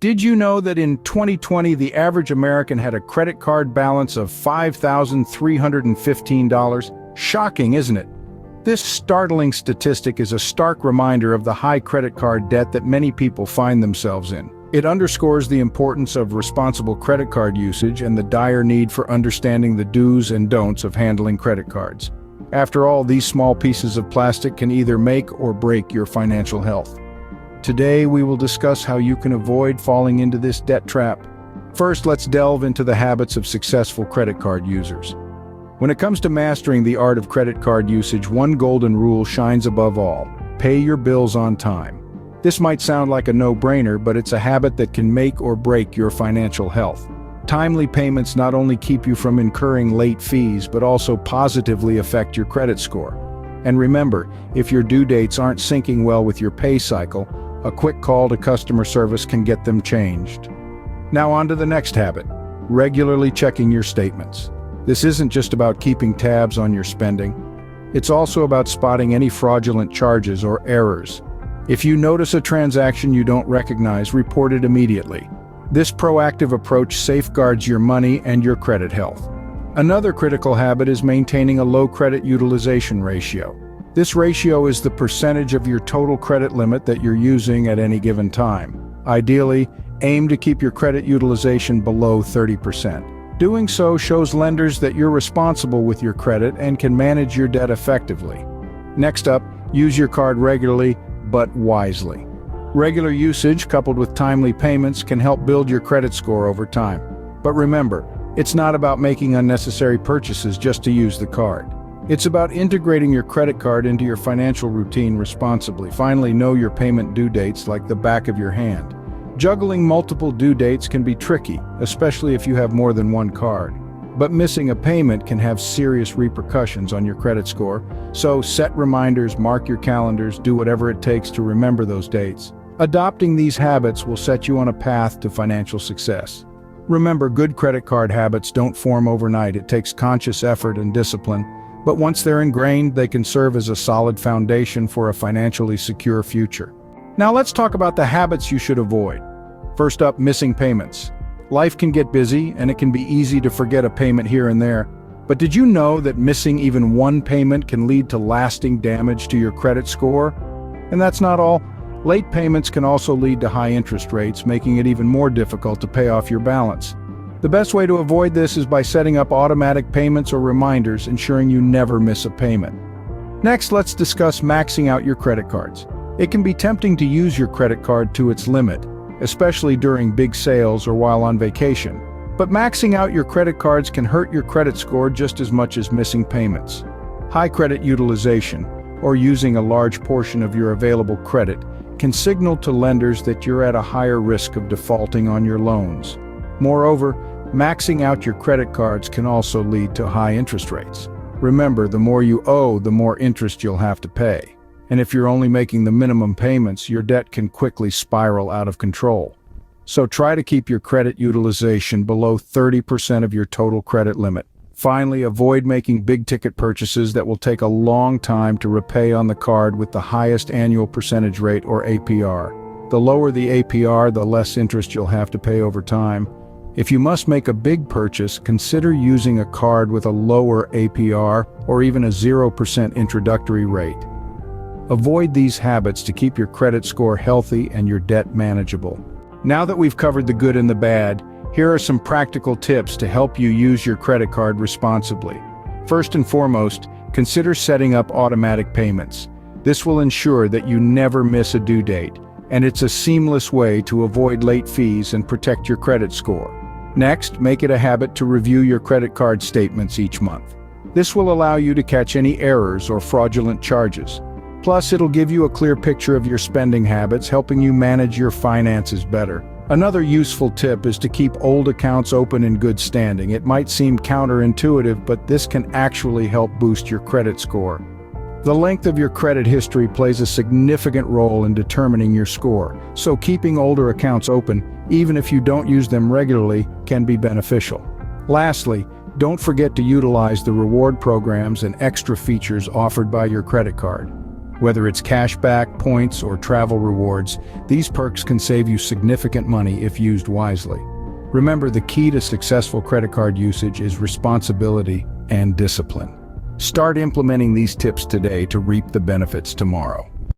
Did you know that in 2020, the average American had a credit card balance of $5,315? Shocking, isn't it? This startling statistic is a stark reminder of the high credit card debt that many people find themselves in. It underscores the importance of responsible credit card usage and the dire need for understanding the do's and don'ts of handling credit cards. After all, these small pieces of plastic can either make or break your financial health. Today, we will discuss how you can avoid falling into this debt trap. First, let's delve into the habits of successful credit card users. When it comes to mastering the art of credit card usage, one golden rule shines above all: pay your bills on time. This might sound like a no-brainer, but it's a habit that can make or break your financial health. Timely payments not only keep you from incurring late fees, but also positively affect your credit score. And remember, if your due dates aren't syncing well with your pay cycle, a quick call to customer service can get them changed. Now on to the next habit: regularly checking your statements. This isn't just about keeping tabs on your spending. It's also about spotting any fraudulent charges or errors. If you notice a transaction you don't recognize, report it immediately. This proactive approach safeguards your money and your credit health. Another critical habit is maintaining a low credit utilization ratio. This ratio is the percentage of your total credit limit that you're using at any given time. Ideally, aim to keep your credit utilization below 30%. Doing so shows lenders that you're responsible with your credit and can manage your debt effectively. Next up, use your card regularly, but wisely. Regular usage coupled with timely payments can help build your credit score over time. But remember, it's not about making unnecessary purchases just to use the card. It's about integrating your credit card into your financial routine responsibly. Finally, know your payment due dates like the back of your hand. Juggling multiple due dates can be tricky, especially if you have more than one card. But missing a payment can have serious repercussions on your credit score. So set reminders, mark your calendars, do whatever it takes to remember those dates. Adopting these habits will set you on a path to financial success. Remember, good credit card habits don't form overnight. It takes conscious effort and discipline. But once they're ingrained, they can serve as a solid foundation for a financially secure future. Now let's talk about the habits you should avoid. First up, missing payments. Life can get busy, and it can be easy to forget a payment here and there. But did you know that missing even one payment can lead to lasting damage to your credit score? And that's not all. Late payments can also lead to high interest rates, making it even more difficult to pay off your balance. The best way to avoid this is by setting up automatic payments or reminders, ensuring you never miss a payment. Next, let's discuss maxing out your credit cards. It can be tempting to use your credit card to its limit, especially during big sales or while on vacation. But maxing out your credit cards can hurt your credit score just as much as missing payments. High credit utilization, or using a large portion of your available credit, can signal to lenders that you're at a higher risk of defaulting on your loans. Moreover, maxing out your credit cards can also lead to high interest rates. Remember, the more you owe, the more interest you'll have to pay. And if you're only making the minimum payments, your debt can quickly spiral out of control. So try to keep your credit utilization below 30% of your total credit limit. Finally, avoid making big-ticket purchases that will take a long time to repay on the card with the highest annual percentage rate, or APR. The lower the APR, the less interest you'll have to pay over time. If you must make a big purchase, consider using a card with a lower APR or even a 0% introductory rate. Avoid these habits to keep your credit score healthy and your debt manageable. Now that we've covered the good and the bad, here are some practical tips to help you use your credit card responsibly. First and foremost, consider setting up automatic payments. This will ensure that you never miss a due date, and it's a seamless way to avoid late fees and protect your credit score. Next, make it a habit to review your credit card statements each month. This will allow you to catch any errors or fraudulent charges. Plus, it'll give you a clear picture of your spending habits, helping you manage your finances better. Another useful tip is to keep old accounts open in good standing. It might seem counterintuitive, but this can actually help boost your credit score. The length of your credit history plays a significant role in determining your score, so keeping older accounts open, even if you don't use them regularly, can be beneficial. Lastly, don't forget to utilize the reward programs and extra features offered by your credit card. Whether it's cashback, points, or travel rewards, these perks can save you significant money if used wisely. Remember, the key to successful credit card usage is responsibility and discipline. Start implementing these tips today to reap the benefits tomorrow.